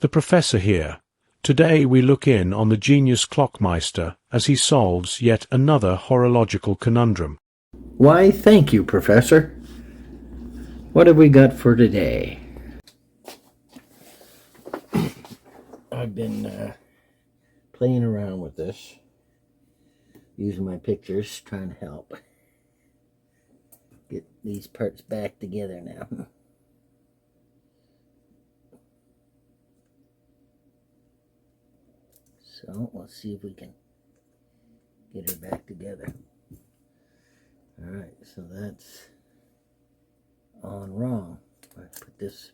The professor here. Today we look in on the genius clockmeister as he solves yet another horological conundrum. Why, thank you, Professor. What have we got for today? I've been playing around with this, using my pictures, trying to help get these parts back together now. So let's see if we can get her back together. Alright, so that's on wrong. I put this,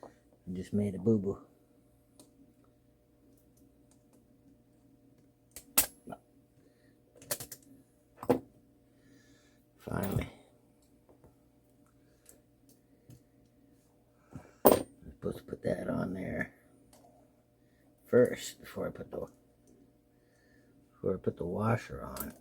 I just made a boo-boo. Finally. I'm supposed to put that on there first before I put the washer on.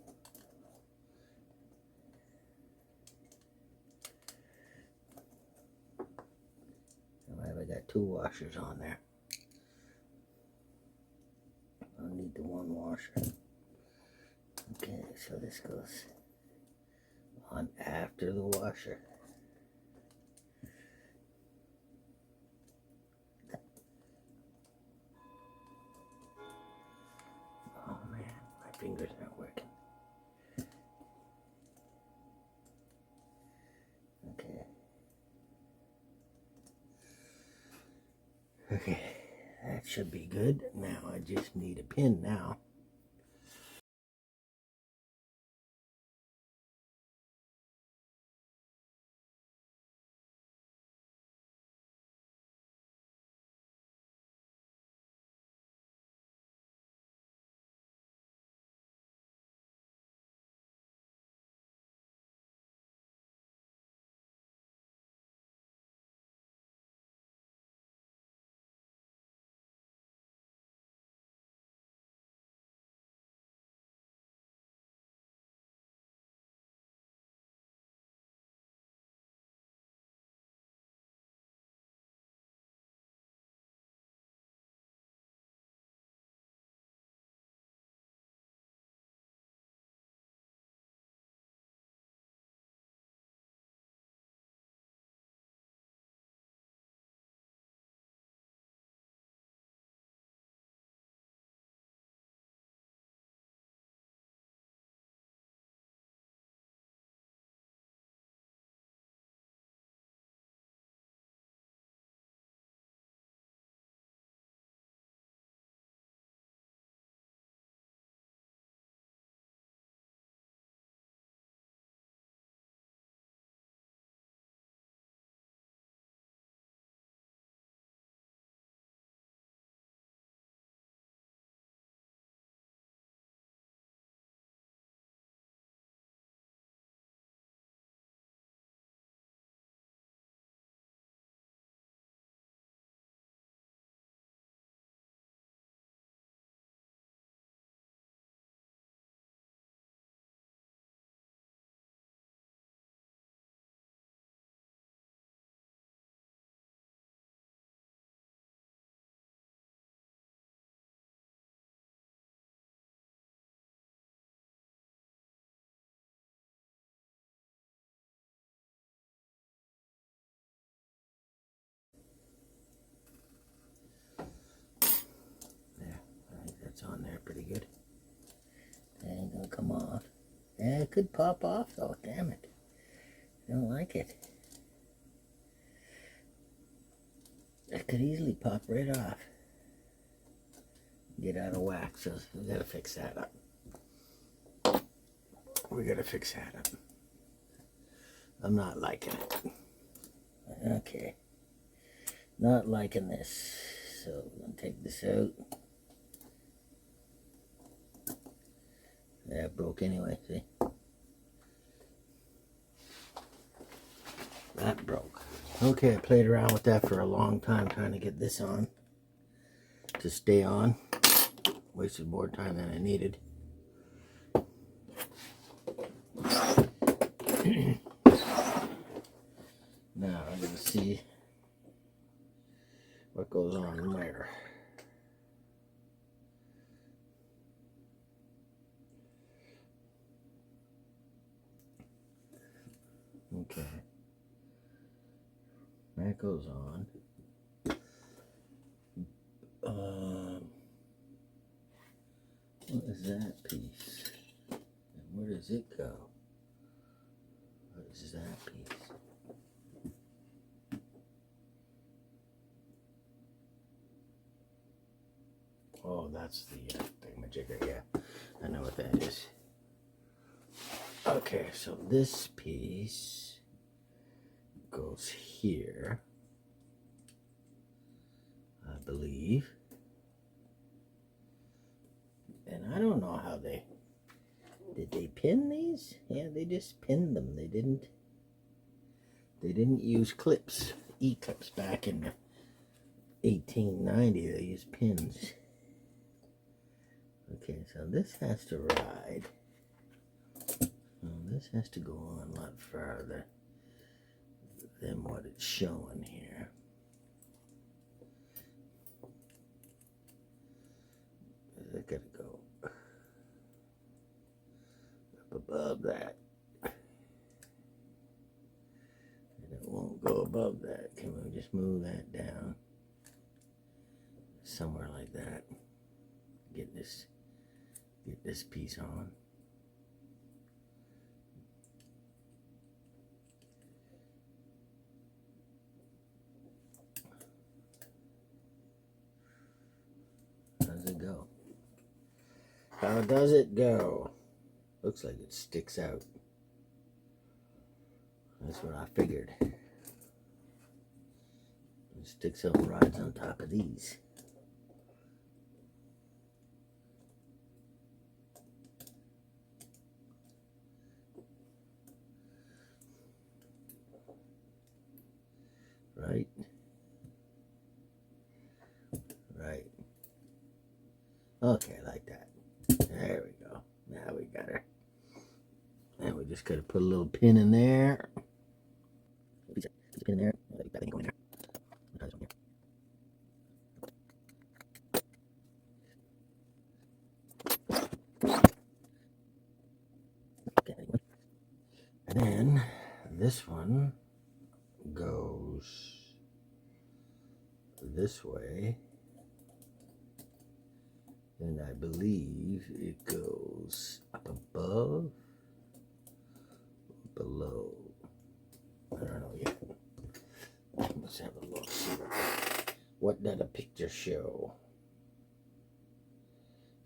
I got two washers on there. I'll need the one washer. Okay, so this goes on after the washer. Oh man, my fingers aren't working. Okay. Okay, that should be good. Now I just need a pin now. On there pretty good. That ain't gonna come off. Yeah, it could pop off though, damn it. I don't like it. That could easily pop right off. Get out of whack, so we gotta fix that up. We gotta fix that up. I'm not liking it. Okay. Not liking this. So I'm gonna take this out. That broke anyway, see? That broke. Okay, I played around with that for a long time trying to get this on. To stay on. Wasted more time than I needed. Now I'm going to see what goes on where. Okay. That goes on. What is that piece? And where does it go? What is that piece? Oh, that's the thingamajigger, yeah. I know what that is. Okay, so this piece goes here, I believe. And I don't know how did they pin these? Yeah, they just pinned them. They didn't use clips, E-clips back in 1890. They used pins. Okay, so this has to ride. Well, this has to go on a lot further than what it's showing here. I gotta go up above that. And it won't go above that. Can we just move that down? Somewhere like that. Get this piece on. How does it go? How does it go? Looks like it sticks out. That's what I figured. It sticks out and rides on top of these. Right? Right. Okay, like that. There we go. Now we got her. And we just gotta put a little pin in there. Put a pin in there. That thing go in there. Try this one here. Okay. And then this one goes this way. And I believe it goes up above, below. I don't know yet. Let's have a look. See what does the picture show?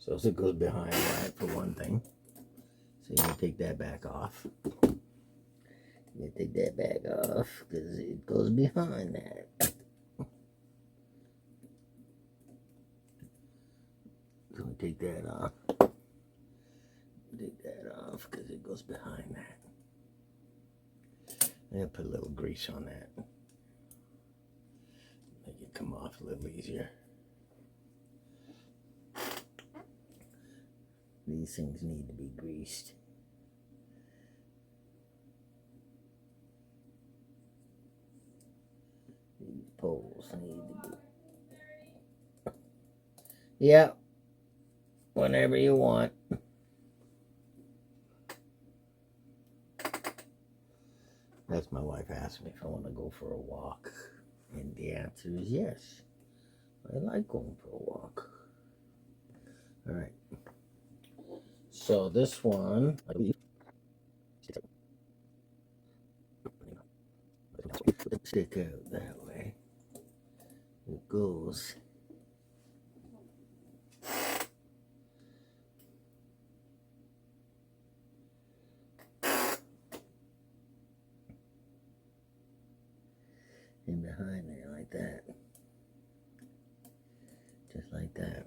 So it goes behind that for one thing. So you take that back off. You take that back off because it goes behind that. So we take that off. Take that off because it goes behind that. I'm going to put a little grease on that. Make it come off a little easier. These things need to be greased. These poles need to be. Yeah. Whenever you want. That's my wife asked me if I want to go for a walk. And the answer is yes. I like going for a walk. All right. So this one, I believe, stick out that way. It goes. In behind there like that. Just like that.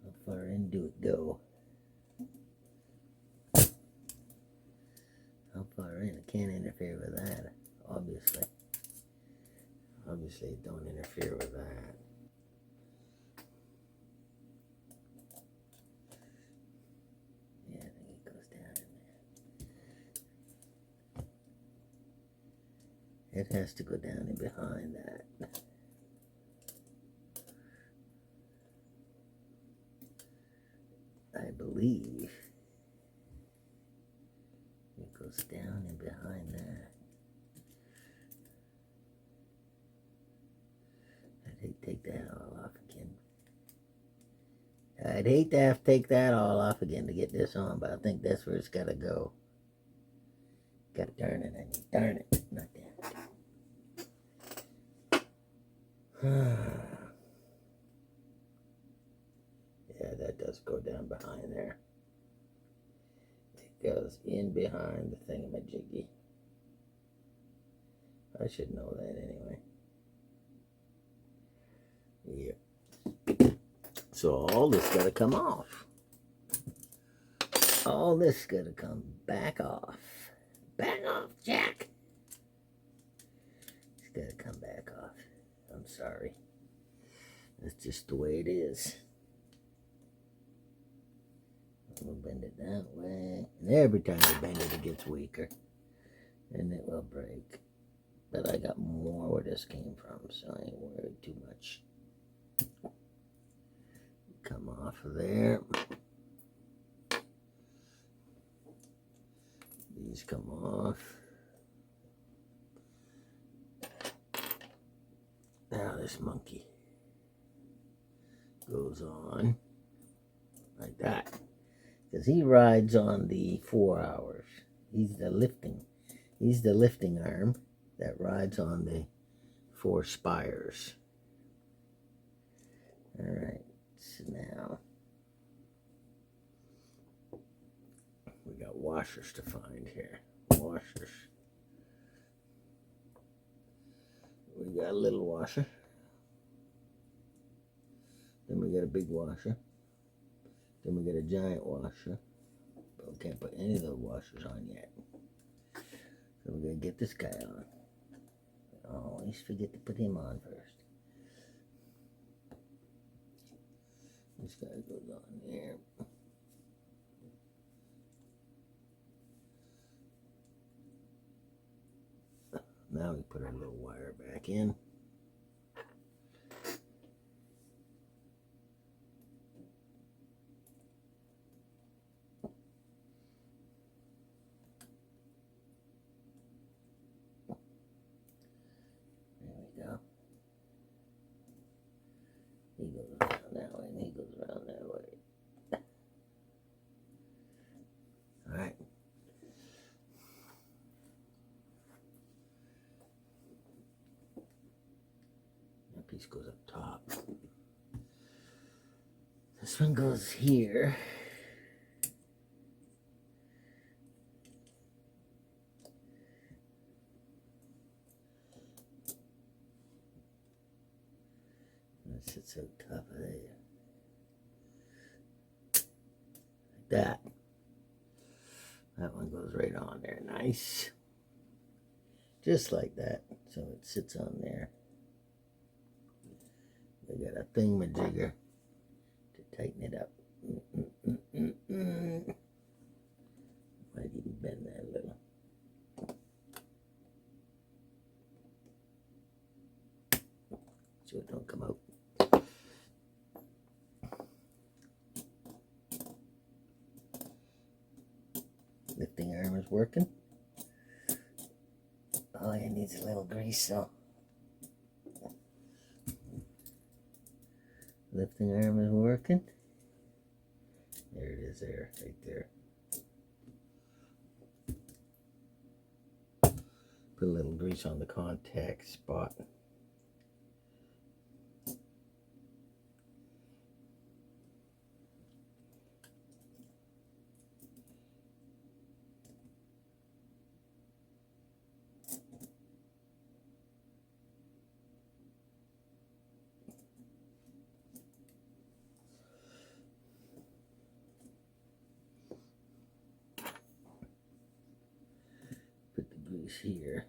How far in do it go? How far in? I can't interfere with that, obviously. Say don't interfere with that. Yeah, I think it goes down in there. It has to go down in behind that. I believe it goes down in behind that. I'd hate to take that all off again. I'd hate to have to take that all off again to get this on, but I think that's where it's got to go. Got to turn it, I mean, darn it, not that. Yeah, that does go down behind there. It goes in behind the thingamajiggy. I should know that anyway. Yep. So all this got to come off. All this got to come back off. Back off, Jack. It's got to come back off. I'm sorry. That's just the way it is. We'll bend it that way. And every time you bend it, it gets weaker. And it will break. But I got more where this came from, so I ain't worried too much. Come off of there. These come off. Now this monkey goes on like that. Because he rides on the 4 hours. He's the lifting arm that rides on the 4 spires. Alright, so now we got washers to find here. Washers. We got a little washer. Then we got a big washer. Then we got a giant washer. But we can't put any of the washers on yet. So we're going to get this guy on. I always forget to put him on first. This guy goes on there. Now we put our little wire back in. There we go. He goes around that way and he goes around that way. Alright. That piece goes up top. This one goes here. That sits on top of there. Like that. That one goes right on there. Nice. Just like that. So it sits on there. We got a thingamajigger to tighten it up. Might even bend that a little. So it don't come out. Lifting arm is working. Oh, it needs a little grease, so. Lifting arm is working. There it is there, right there. Put a little grease on the contact spot. Put the grease here.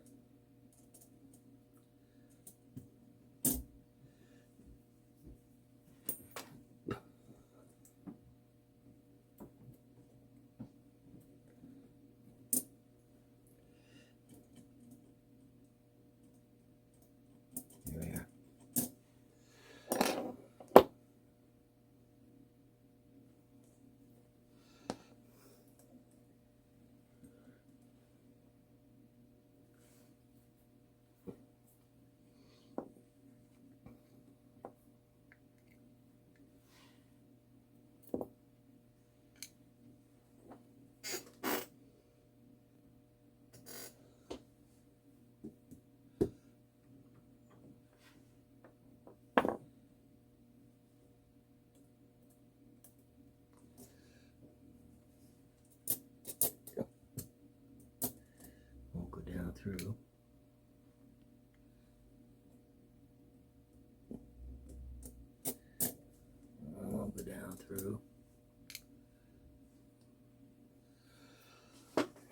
through.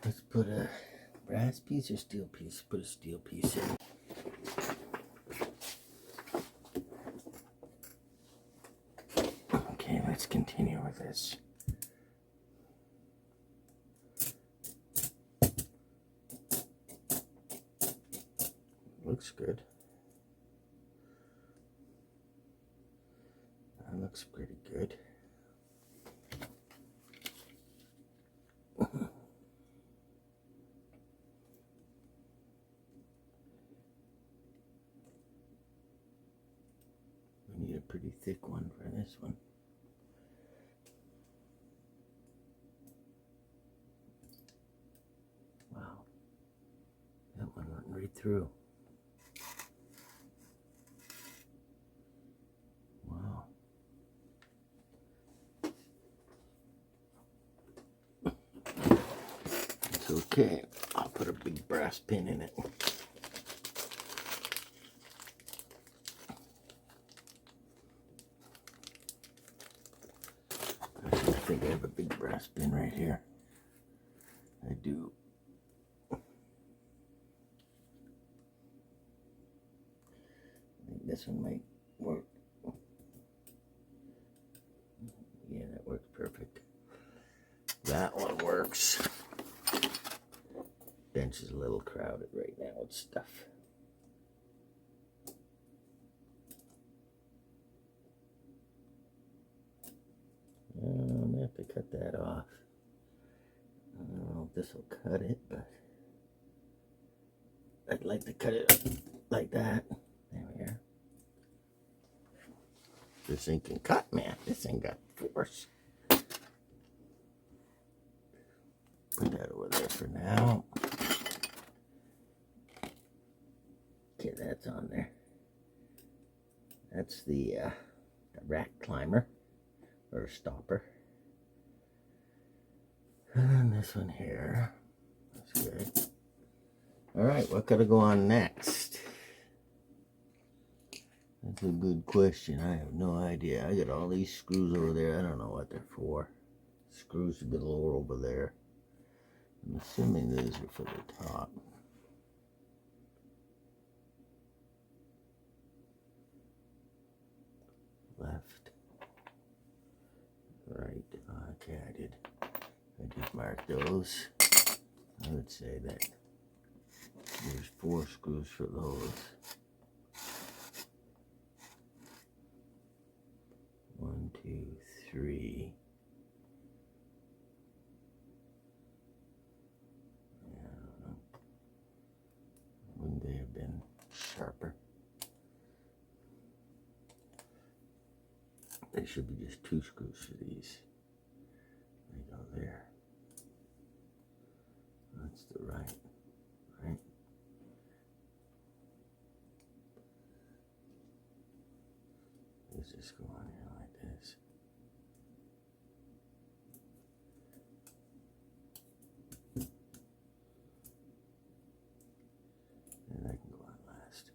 Let's put a brass piece or steel piece. Put a steel piece in. Okay, let's continue with this. Looks good. That looks pretty good. We need a pretty thick one for this one. Wow. That one went right through. Wow. It's okay. I'll put a big brass pin in it. I think I have a big brass pin right here. I do. I think this one might work. Yeah, that works perfect. That one works. Bench is a little crowded right now with stuff. I'm gonna have to cut that off. I don't know if this will cut it, but I'd like to cut it like that. There we are. This thing can cut, man. This thing got force. Put that over there for now. Okay, that's on there. That's the rack climber or stopper. And this one here. That's good. All right, what gotta go on next? That's a good question. I have no idea. I got all these screws over there. I don't know what they're for. Screws galore over there. I'm assuming these are for the top. Left. Right. Okay, I did mark those. I would say that there's 4 screws for those. 1, 2, 3. Yeah, I don't know. Wouldn't they have been sharper? There should be just 2 screws for these. They go there. That's the right. Let's just go on here like this. And that can go on last.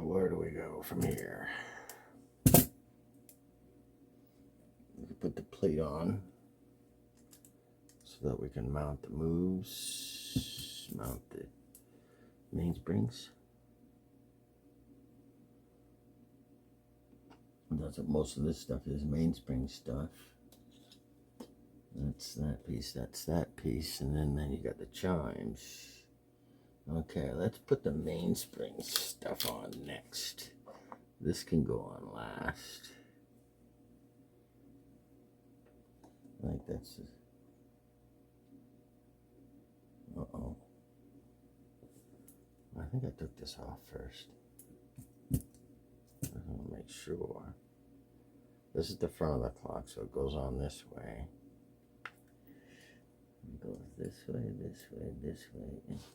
Where do we go from here? We put the plate on so that we can mount the moves, mount the mainsprings. That's what most of this stuff is, mainspring stuff. That's that piece, that's that piece, and then you got the chimes. Okay, let's put the mainspring stuff on next. This can go on last. I think that's... Uh-oh. I think I took this off first. I want to make sure. This is the front of the clock, so it goes on this way. It goes this way, this way, this way, and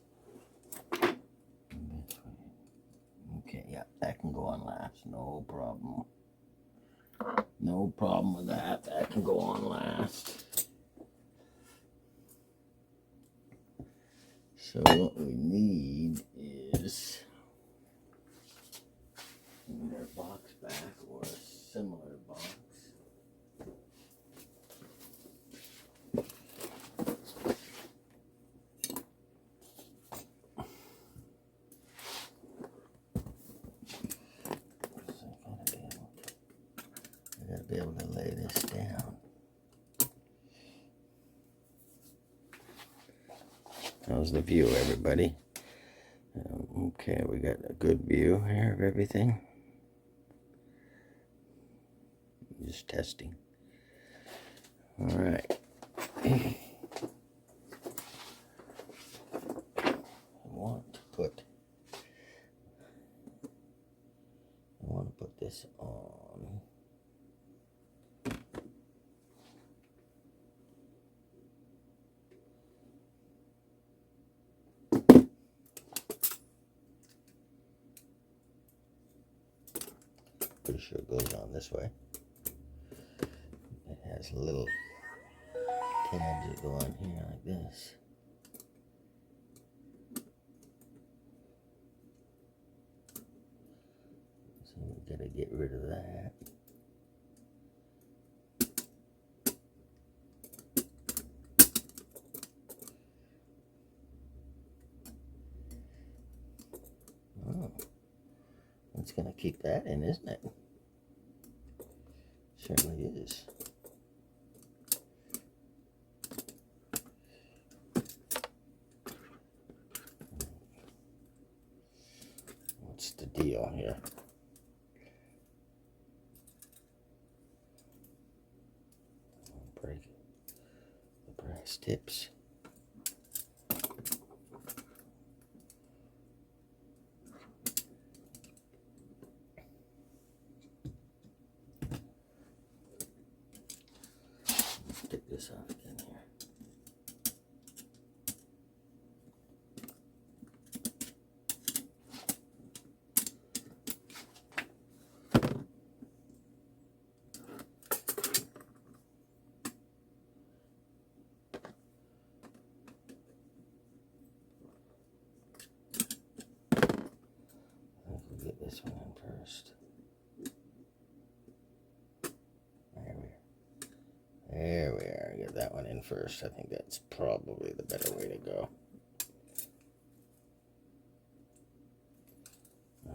this way. Okay, yeah, that can go on last, no problem. No problem with that. That can go on last. So what we need is our box back or a similar box. I gotta be able to lay this down. How's the view, everybody? Okay, we got a good view here of everything. Just testing. All right. I want to put this on. Pretty sure it goes on this way. It has little tabs that go on here like this. So we gotta get rid of that. Oh, it's gonna keep that in, isn't it? Certainly is. What's the deal here? Break the brass tips. Take this off again here. We'll get this one in first. There we are. Get that one in first. I think that's probably the better way to go.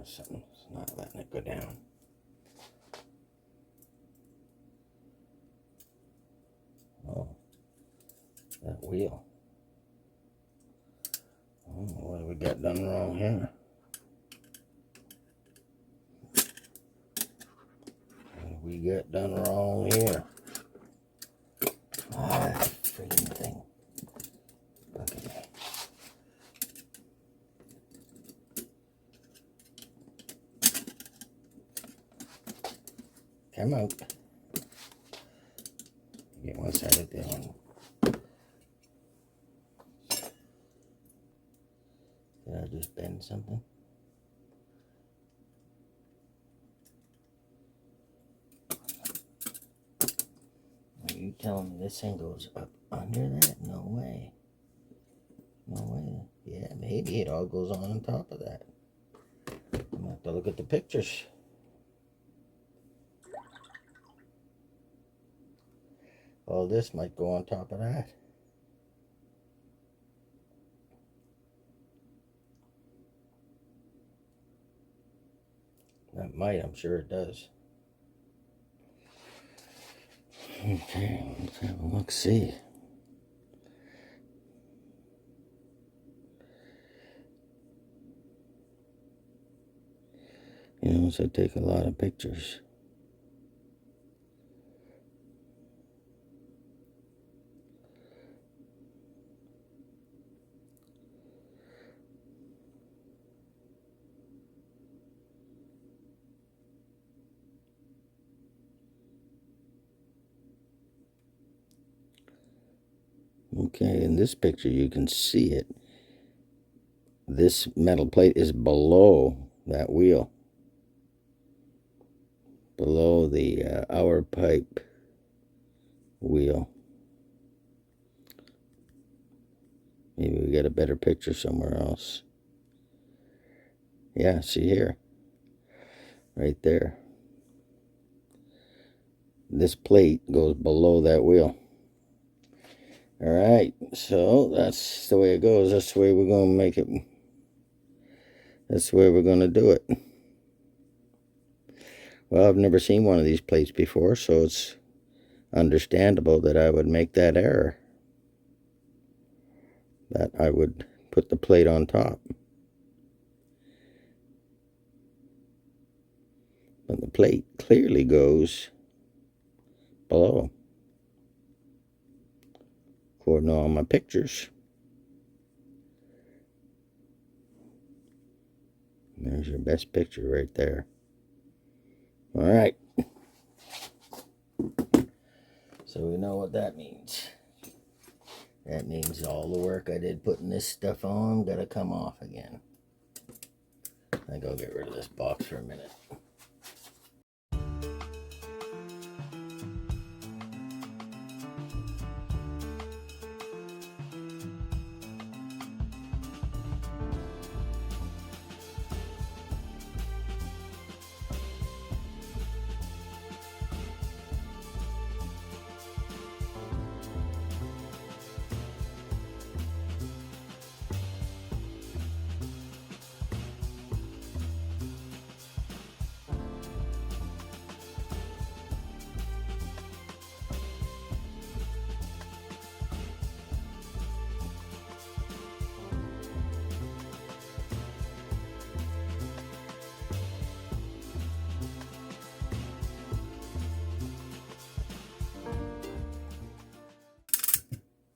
Something's not letting it go down. Oh, that wheel. Oh, what have we got done wrong here? What have we got done wrong here? Ah, that friggin' thing. Okay. Come out. Get one side of the one. Did I just bend something? Are you telling me this thing goes up under that? No way. No way. Yeah, maybe it all goes on top of that. I'm gonna have to look at the pictures. All this might go on top of that. That might, I'm sure it does. Okay, let's have a look, see. You know, so I take a lot of pictures. Okay, in this picture you can see it. This metal plate is below that wheel. below the hour pipe wheel. Maybe we get a better picture somewhere else. Yeah, see here. Right there. This plate goes below that wheel. Alright, so that's the way it goes. That's the way we're going to make it. That's the way we're going to do it. Well, I've never seen one of these plates before, so it's understandable that I would make that error. That I would put the plate on top. But the plate clearly goes below, according to all my pictures. There's your best picture right there. All right. So we know what that means. That means all the work I did putting this stuff on gotta come off again. I go get rid of this box for a minute.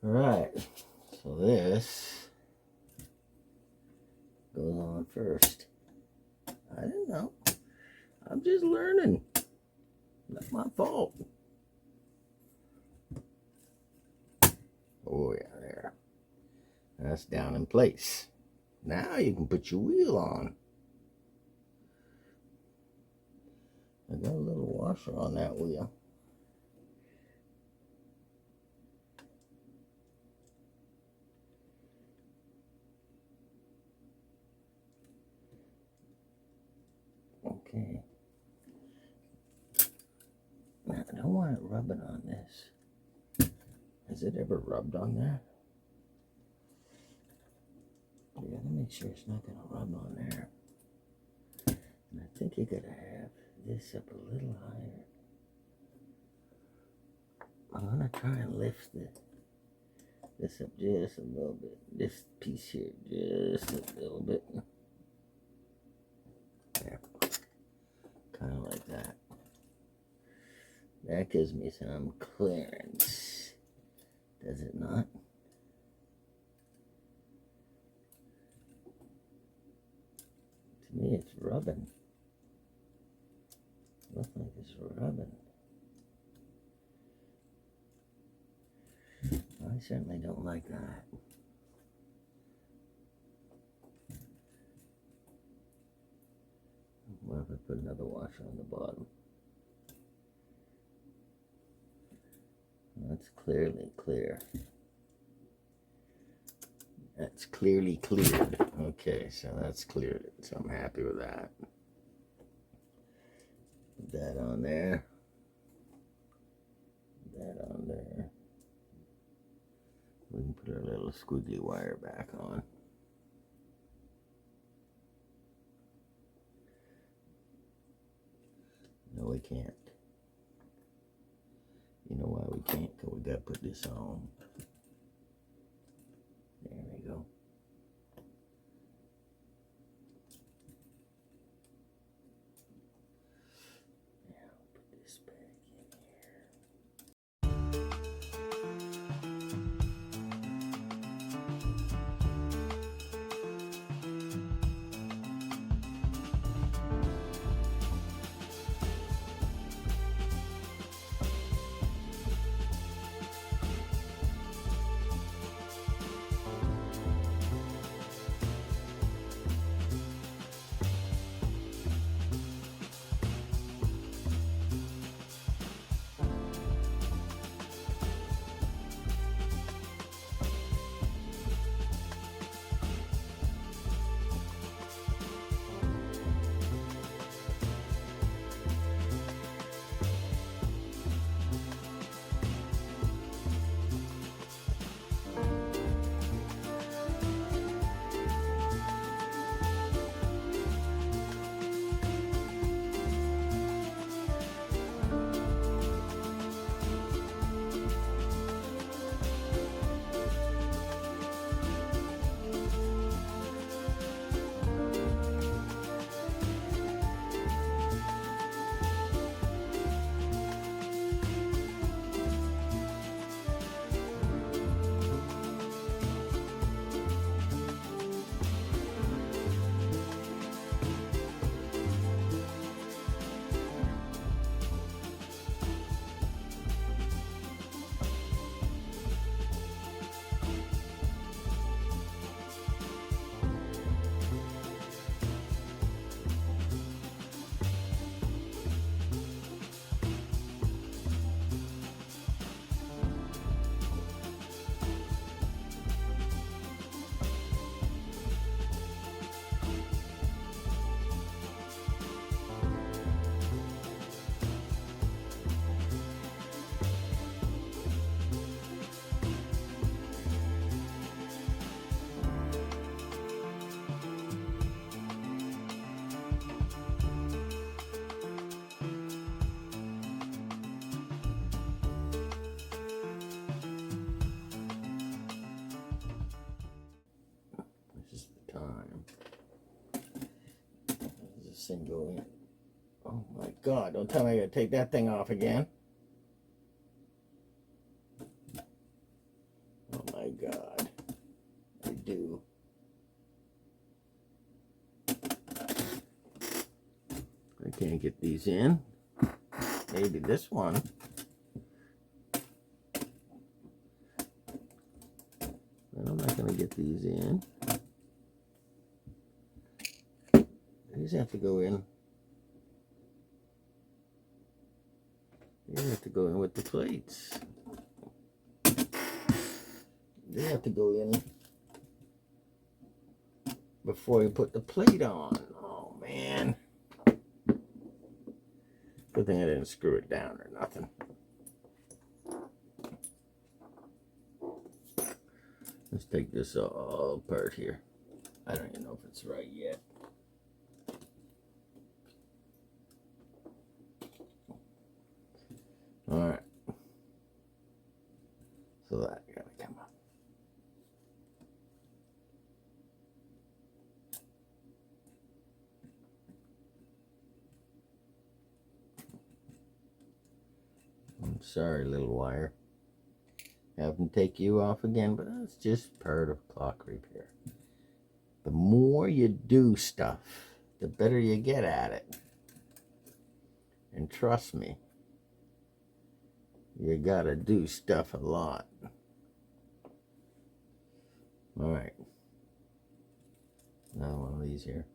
Alright, so this goes on first. I didn't know. I'm just learning. Not my fault. Oh yeah, there. That's down in place. Now you can put your wheel on. I got a little washer on that wheel. Okay. Now, I don't want it rubbing on this. Has it ever rubbed on there? You gotta make sure it's not gonna rub on there. And I think you gotta have this up a little higher. I'm gonna try and lift this up just a little bit. This piece here just a little bit. There. Kind of like that. That gives me some clearance. Does it not? To me, it's rubbing. Looks like it's rubbing. I certainly don't like that. What if I put another washer on the bottom? That's clearly clear. That's clearly cleared. Okay, so that's cleared. So I'm happy with that. Put that on there. Put that on there. We can put our little squiggly wire back on. No, we can't. You know why we can't? Because we got to put this on. There we go. Now put this back in here. this thing go in. Oh my God, don't tell me I gotta take that thing off again. Oh my God, I do. I can't get these in. Maybe this one. But I'm not gonna get these in. These have to go in. These have to go in with the plates. They have to go in before you put the plate on. Oh man. Good thing I didn't screw it down or nothing. Let's take this all apart here. I don't even know if it's right yet. Alright. So that gotta come up. I'm sorry, little wire. Having to take you off again, but that's just part of clock repair. The more you do stuff, the better you get at it. And trust me, you gotta do stuff a lot. Alright. Now one of these here.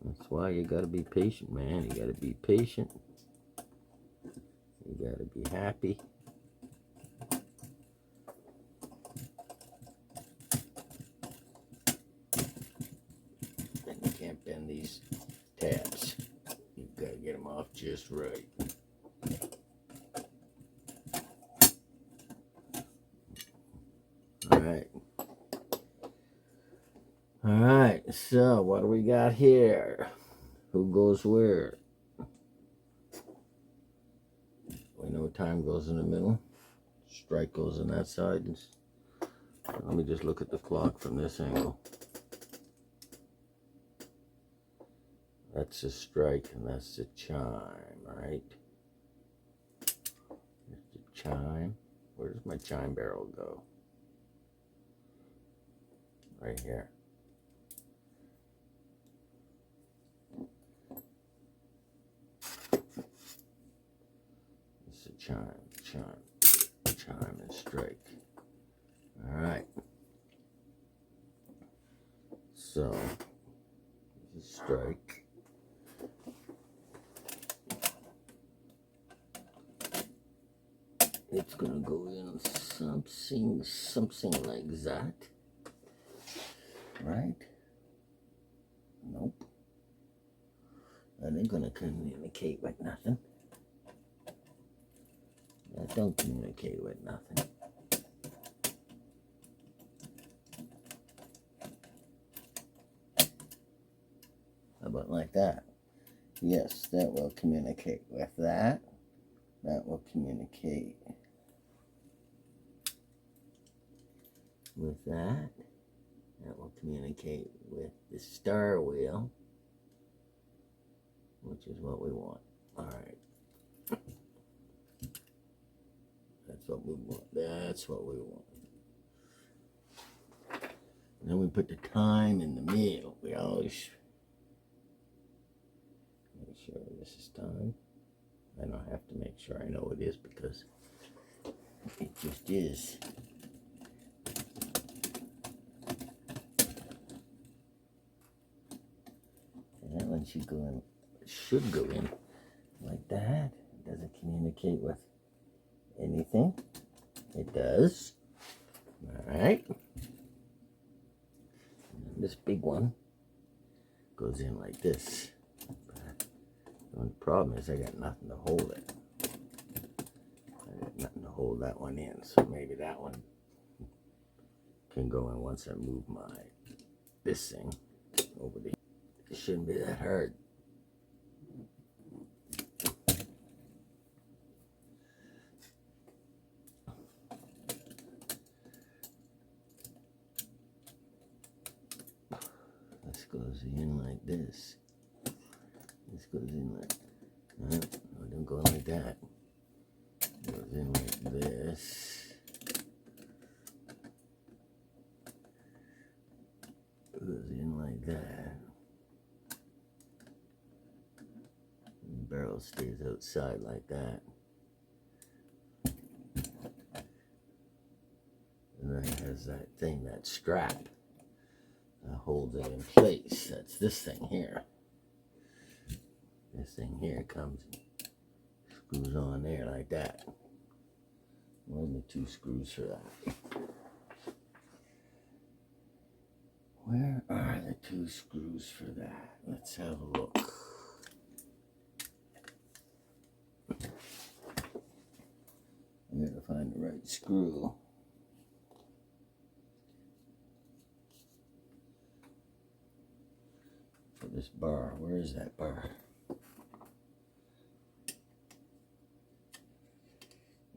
That's why you gotta be patient, man. You gotta be patient. You gotta be happy. And you can't bend these tabs. You've gotta get them off just right. Alright. Alright, so what do we got here? Who goes where? We know time goes in the middle. Strike goes on that side. Let me just look at the clock from this angle. That's the strike and that's the chime, right? There's the chime. Where does my chime barrel go? Right here. It's the chime, and strike. All right. So, this is strike. It's gonna go in something like that, right? Nope. That ain't gonna communicate with nothing. That don't communicate with nothing. How about like that? Yes, that will communicate with that. That will communicate with that. That will communicate with the star wheel, which is what we want. All right. That's what we want. That's what we want. And then we put the time in the middle. We always make sure this is time. I don't have to make sure I know it is because it just is. And that one should go in like that. It doesn't communicate with anything. It does. Alright. This big one goes in like this. But the only problem is I got nothing to hold it. I got nothing to hold that one in. So maybe that one can go in once I move this thing over there. It shouldn't be that hard. goes in like this. This goes in like, no, don't go like that. It goes in like this. It goes in like that. And the barrel stays outside like that. And then it has that thing, that strap that holds it in place. That's this thing here. This thing here comes and screws on there like that. Where's the 2 screws for that? Where are the 2 screws for that? Let's have a look. I gotta find the right screw. For this bar. Where is that bar?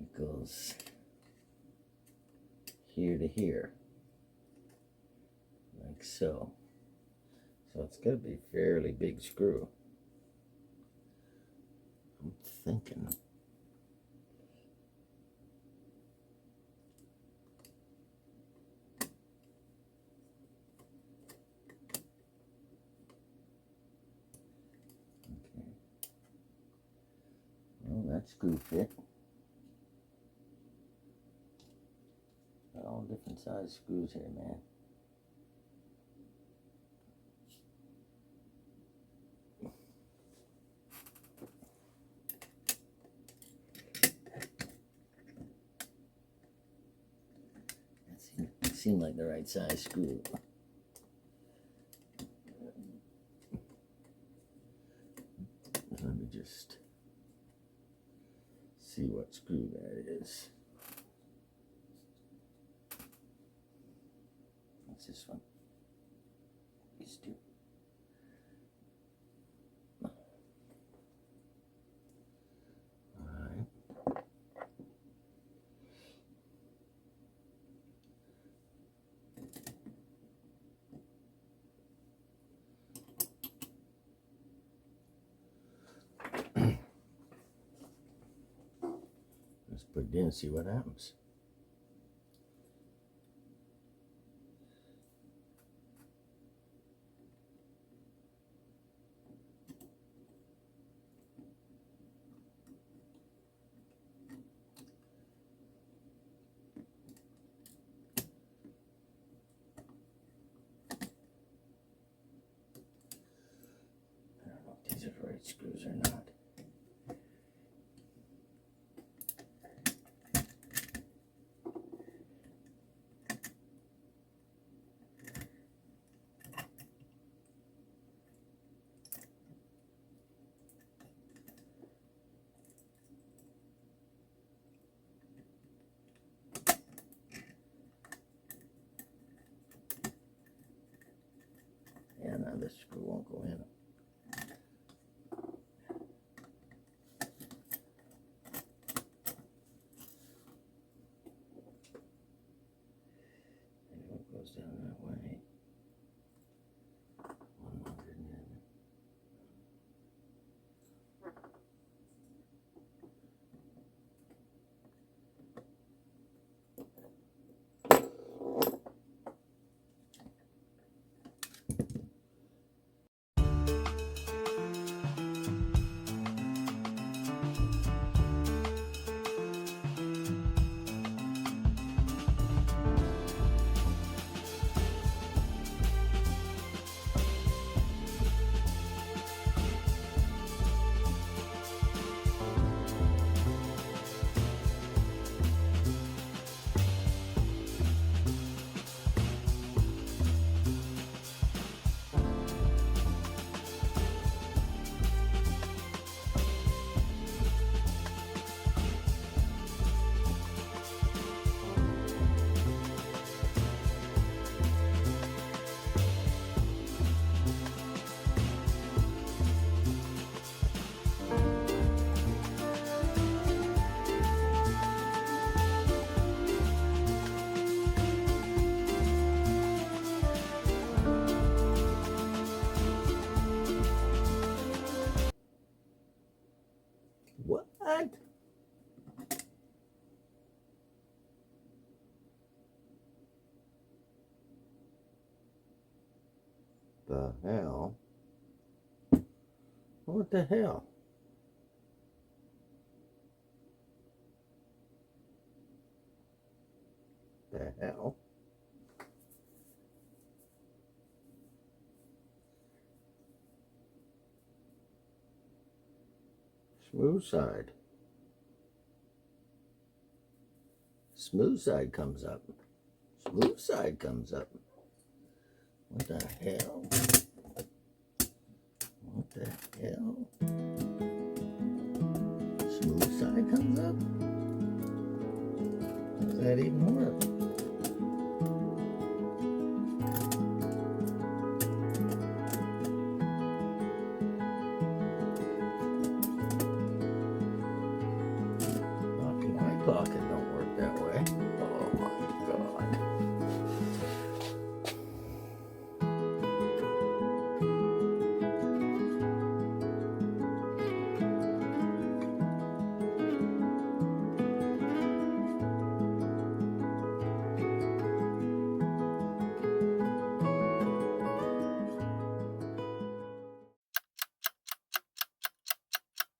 It goes here to here. Like so. So it's got to be a fairly big screw. I'm thinking. Okay. Well, that screw fit. Got all different size screws here, man. Seem like the right size screw. Let me just see what screw that is. What's this one? These 2. Let's put it in and see what happens. I don't know if these are the right screws or not. Yeah, no, this screw won't go in. Maybe it goes down that way. 100 in. the hell? What the hell? The hell? Smooth side. Smooth side comes up. Smooth side comes up. What the hell? What the hell? Smooth side comes up? How does that even work? Knocking my clock in